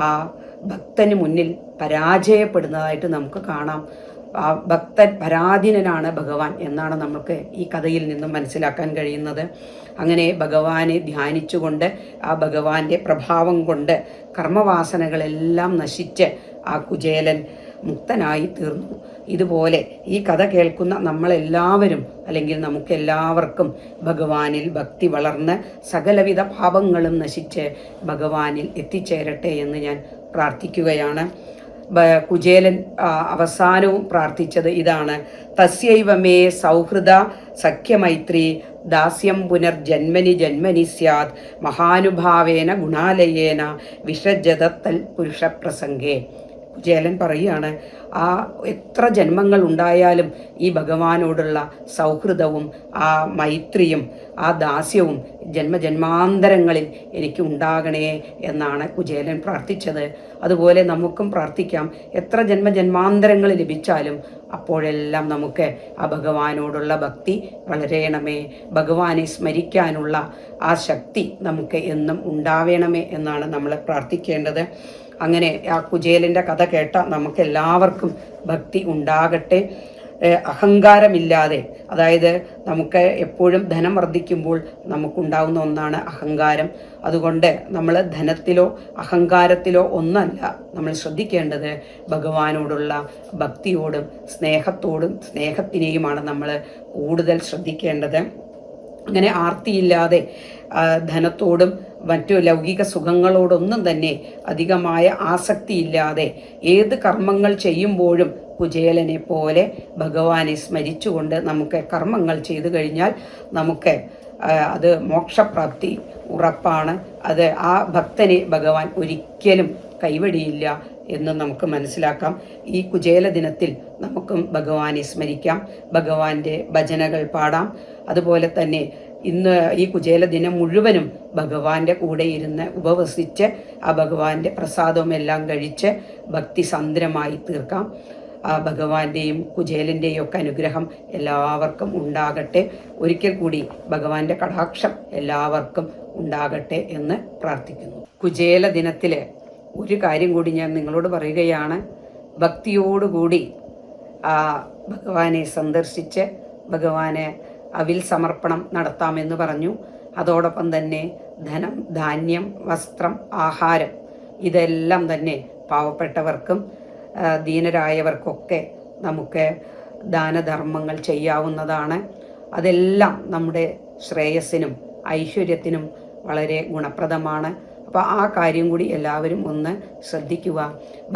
ആ ഭക്തന് മുന്നിൽ പരാജയപ്പെടുന്നതായിട്ട് നമുക്ക് കാണാം. ആ ഭക്തൻ പരാധീനനാണ് ഭഗവാൻ എന്നാണ് നമുക്ക് ഈ കഥയിൽ നിന്നും മനസ്സിലാക്കാൻ കഴിയുന്നത്. അങ്ങനെ ഭഗവാനെ ധ്യാനിച്ചുകൊണ്ട് ആ ഭഗവാന്റെ പ്രഭാവം കൊണ്ട് കർമ്മവാസനകളെല്ലാം നശിച്ച് ആ കുചേലൻ മുക്തനായി തീർന്നു. ഇതുപോലെ ഈ കഥ കേൾക്കുന്ന നമ്മളെല്ലാവരും, അല്ലെങ്കിൽ നമുക്കെല്ലാവർക്കും ഭഗവാനിൽ ഭക്തി വളർന്ന് സകലവിധ പാപങ്ങളും നശിച്ച് ഭഗവാനിൽ എത്തിച്ചേരട്ടെ എന്ന് ഞാൻ പ്രാർത്ഥിക്കുകയാണ്. കുചേലൻ അവസാനവും പ്രാർത്ഥിച്ചത് ഇതാണ്: തസ്യൈവമേ സൗഹൃദ സഖ്യമൈത്രി ദാസ്യം പുനർജന്മനി ജന്മനി സ്യാത് മഹാനുഭാവേന ഗുണാലയേന വിഷജതത്തൽ പുരുഷപ്രസംഗേ. കുചേലൻ പറയുകയാണ്, ആ എത്ര ജന്മങ്ങൾ ഉണ്ടായാലും ഈ ഭഗവാനോടുള്ള സൗഹൃദവും ആ മൈത്രിയും ആ ദാസ്യവും ജന്മജന്മാന്തരങ്ങളിൽ എനിക്ക് ഉണ്ടാകണേ എന്നാണ് കുചേലൻ പ്രാർത്ഥിച്ചത്. അതുപോലെ നമുക്കും പ്രാർത്ഥിക്കാം. എത്ര ജന്മജന്മാന്തരങ്ങൾ ലഭിച്ചാലും അപ്പോഴെല്ലാം നമുക്ക് ആ ഭഗവാനോടുള്ള ഭക്തി വളരണമേ, ഭഗവാനെ സ്മരിക്കാനുള്ള ആ ശക്തി നമുക്ക് എന്നും ഉണ്ടാവേണമേ എന്നാണ് നമ്മൾ പ്രാർത്ഥിക്കേണ്ടത്. അങ്ങനെ ആ കുചേലൻ്റെ കഥ കേട്ട നമുക്കെല്ലാവർക്കും ഭക്തി ഉണ്ടാകട്ടെ. അഹങ്കാരമില്ലാതെ, അതായത് നമുക്ക് എപ്പോഴും ധനം വർദ്ധിക്കുമ്പോൾ നമുക്കുണ്ടാകുന്ന ഒന്നാണ് അഹങ്കാരം. അതുകൊണ്ട് നമ്മൾ ധനത്തിലോ അഹങ്കാരത്തിലോ ഒന്നല്ല നമ്മൾ ശ്രദ്ധിക്കേണ്ടത്, ഭഗവാനോടുള്ള ഭക്തിയോടും സ്നേഹത്തിനെയുമാണ് നമ്മൾ കൂടുതൽ ശ്രദ്ധിക്കേണ്ടത്. അങ്ങനെ ആർത്തിയില്ലാതെ ധനത്തോടും മറ്റു ലൗകിക സുഖങ്ങളോടൊന്നും തന്നെ അധികമായ ആസക്തിയില്ലാതെ ഏത് കർമ്മങ്ങൾ ചെയ്യുമ്പോഴും കുചേലനെ പോലെ ഭഗവാനെ സ്മരിച്ചുകൊണ്ട് നമുക്ക് കർമ്മങ്ങൾ ചെയ്തു കഴിഞ്ഞാൽ നമുക്ക് അത് മോക്ഷപ്രാപ്തി ഉറപ്പാണ്. അത് ആ ഭക്തനെ ഭഗവാൻ ഒരിക്കലും കൈവടിയില്ല എന്ന് നമുക്ക് മനസ്സിലാക്കാം. ഈ കുചേല ദിനത്തിൽ നമുക്കും ഭഗവാനെ സ്മരിക്കാം, ഭഗവാന്റെ ഭജനകൾ പാടാം. അതുപോലെ തന്നെ ഇന്ന് ഈ കുചേല ദിനം മുഴുവനും ഭഗവാന്റെ കൂടെ ഇരുന്ന് ഉപവസിച്ച് ആ ഭഗവാന്റെ പ്രസാദവും എല്ലാം കഴിച്ച് ഭക്തിസന്ദ്രമായി തീർക്കാം. ആ ഭഗവാന്റെയും കുചേലൻ്റെയും ഒക്കെ അനുഗ്രഹം എല്ലാവർക്കും ഉണ്ടാകട്ടെ. ഒരിക്കൽ കൂടി ഭഗവാന്റെ കടാക്ഷം എല്ലാവർക്കും ഉണ്ടാകട്ടെ എന്ന് പ്രാർത്ഥിക്കുന്നു. കുചേല ദിനത്തിൽ ഒരു കാര്യം കൂടി ഞാൻ നിങ്ങളോട് പറയുകയാണ്. ഭക്തിയോടുകൂടി ആ ഭഗവാനെ സന്ദർശിച്ച് ഭഗവാനെ അവിൽ സമർപ്പണം നടത്താമെന്ന് പറഞ്ഞു. അതോടൊപ്പം തന്നെ ധനം, ധാന്യം, വസ്ത്രം, ആഹാരം ഇതെല്ലാം തന്നെ പാവപ്പെട്ടവർക്കും ദീനരായവർക്കൊക്കെ നമുക്ക് ദാനധർമ്മങ്ങൾ ചെയ്യാവുന്നതാണ്. അതെല്ലാം നമ്മുടെ ശ്രേയസ്സിനും ഐശ്വര്യത്തിനും വളരെ ഗുണപ്രദമാണ്. അപ്പോൾ ആ കാര്യം കൂടി എല്ലാവരും ഒന്ന് ശ്രദ്ധിക്കുക.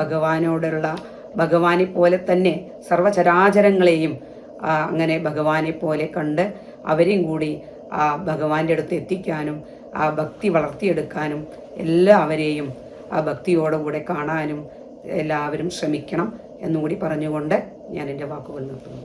ഭഗവാനെ പോലെ തന്നെ സർവചരാചരങ്ങളെയും അങ്ങനെ ഭഗവാനെ പോലെ കണ്ട് അവരെയും കൂടി ആ ഭഗവാന്റെ അടുത്ത് എത്തിക്കാനും ആ ഭക്തി വളർത്തിയെടുക്കാനും എല്ലാവരെയും ആ ഭക്തിയോടുകൂടെ കാണാനും എല്ലാവരും ശ്രമിക്കണം എന്നുകൂടി പറഞ്ഞുകൊണ്ട് ഞാൻ എൻ്റെ വാക്കുകൾ നിർത്തുന്നു.